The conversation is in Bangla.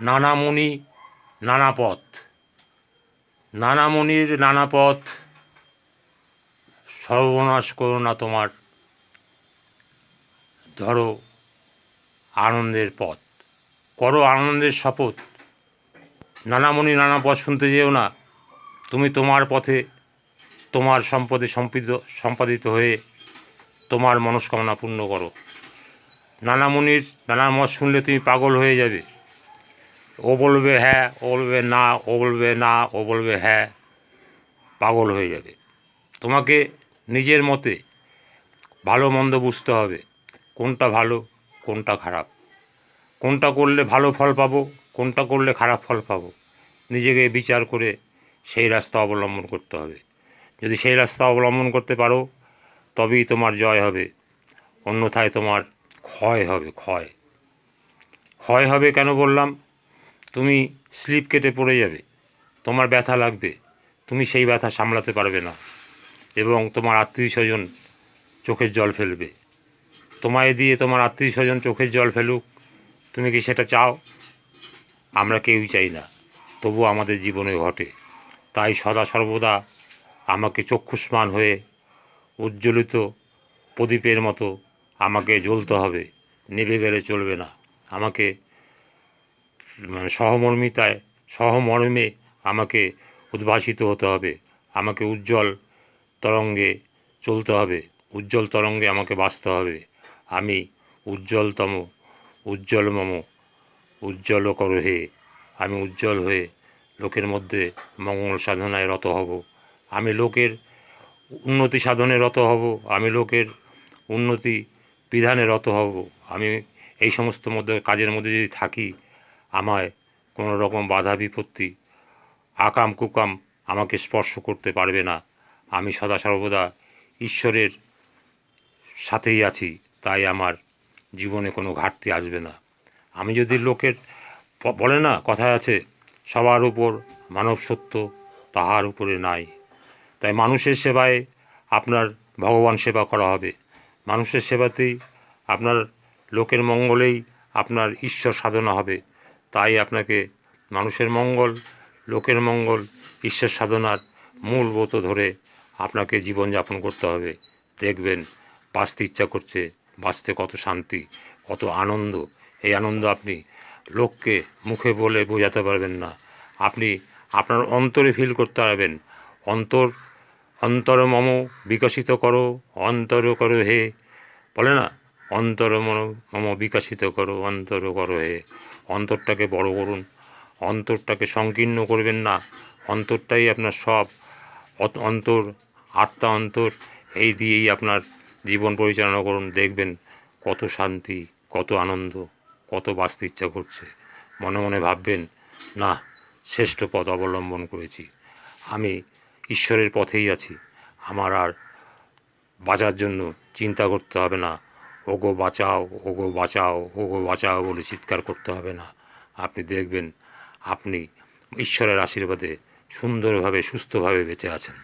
নানা মুনি নানা পথ, নানা মুনির নানা পথ, সর্বনাশ করো না তোমার, ধরো আনন্দের পথ, করো আনন্দের শপথ। নানা মুনি নানা পথ শুনতে যেও না, তুমি তোমার পথে তোমার সম্পদে সম্পাদিত হয়ে তোমার মনস্কামনা পূর্ণ করো। নানা মুনির নানা মত শুনলে তুমি পাগল হয়ে যাবে। ও বলবে হ্যাঁ, ও বলবে না, ও বলবে না, ও বলবে হ্যাঁ, পাগল হয়ে যাবে। তোমাকে নিজের মতে ভালো মন্দ বুঝতে হবে, কোনটা ভালো কোনটা খারাপ, কোনটা করলে ভালো ফল পাবো, কোনটা করলে খারাপ ফল পাবো, নিজেকে বিচার করে সেই রাস্তা অবলম্বন করতে হবে। যদি সেই রাস্তা অবলম্বন করতে পারো তবেই তোমার জয় হবে, অন্যথায় তোমার ক্ষয় হবে। ক্ষয় হবে কেন বললাম? তুমি স্লিপ কেটে পড়ে যাবে, তোমার ব্যথা লাগবে, তুমি সেই ব্যথা সামলাতে পারবে না এবং তোমার আত্মীয় স্বজন চোখের জল ফেলবে। তোমায় দিয়ে তোমার আত্মীয় স্বজন চোখের জল ফেলুক, তুমি কি সেটা চাও? আমরা কেউই চাই না, তবু আমাদের জীবনে ঘটে। তাই সদা সর্বদা আমাকে চক্ষুষ্মান হয়ে উজ্জ্বলিত প্রদীপের মতো আমাকে জ্বলতে হবে, নেভে গেলে চলবে না। আমাকে সহমর্মে আমাকে উদ্ভাসিত হতে হবে, আমাকে উজ্জ্বল তরঙ্গে চলতে হবে, উজ্জ্বল তরঙ্গে আমাকে বাঁচতে হবে। আমি উজ্জ্বলতম, উজ্জ্বলমম, উজ্জ্বল করো হে। আমি উজ্জ্বল হয়ে লোকের মধ্যে মঙ্গল সাধনায় রত হব, আমি লোকের উন্নতি সাধনে রত হব, আমি লোকের উন্নতি বিধানে রত হব। আমি এই সমস্ত কাজের মধ্যে যদি থাকি, আমায় কোনো রকম বাধা বিপত্তি, আকাম কুকাম আমাকে স্পর্শ করতে পারবে না। আমি সদা সর্বদা ঈশ্বরের সাথেই আছি, তাই আমার জীবনে কোনো ঘাটতি আসবে না। আমি যদি লোকের বলে না, কথায় আছে, সবার উপর মানব সত্য, তাহার উপরে নাই। তাই মানুষের সেবায় আপনার ভগবান সেবা করা হবে, মানুষের সেবাতেই আপনার লোকের মঙ্গলেই আপনার ঈশ্বর সাধনা হবে। তাই আপনাকে মানুষের মঙ্গল, লোকের মঙ্গল, ঈশ্বর সাধনার মূল ব্রত ধরে আপনাকে জীবনযাপন করতে হবে। দেখবেন বাঁচতে ইচ্ছা করছে, বাঁচতে কত শান্তি, কত আনন্দ। এই আনন্দ আপনি লোককে মুখে বলে বোঝাতে পারবেন না, আপনি আপনার অন্তরে ফিল করতে পারবেন। অন্তর মম বিকশিত করো, অন্তর করো হে, বলে না, অন্তর মম বিকশিত করো, অন্তর করো হে। অন্তরটাকে বড় করুন, অন্তরটাকে সংকীর্ণ করবেন না, অন্তরটাই আপনার সব। অন্তর, আত্মা অন্তর, এই দিয়েই আপনার জীবন পরিচালনা করুন। দেখবেন কত শান্তি, কত আনন্দ, কত বাঁচতে ইচ্ছা করছে। মনে মনে ভাববেন, না, শ্রেষ্ঠ পথ অবলম্বন করেছি, আমি ঈশ্বরের পথেই আছি, আমার আর বাঁচার জন্য চিন্তা করতে হবে না। ওগো বাঁচাও, ওগো বাঁচাও, ওগো বাঁচাও বলে চিৎকার করতে হবে না। আপনি দেখবেন আপনি ঈশ্বরের আশীর্বাদে সুন্দরভাবে সুস্থভাবে বেঁচে আছেন।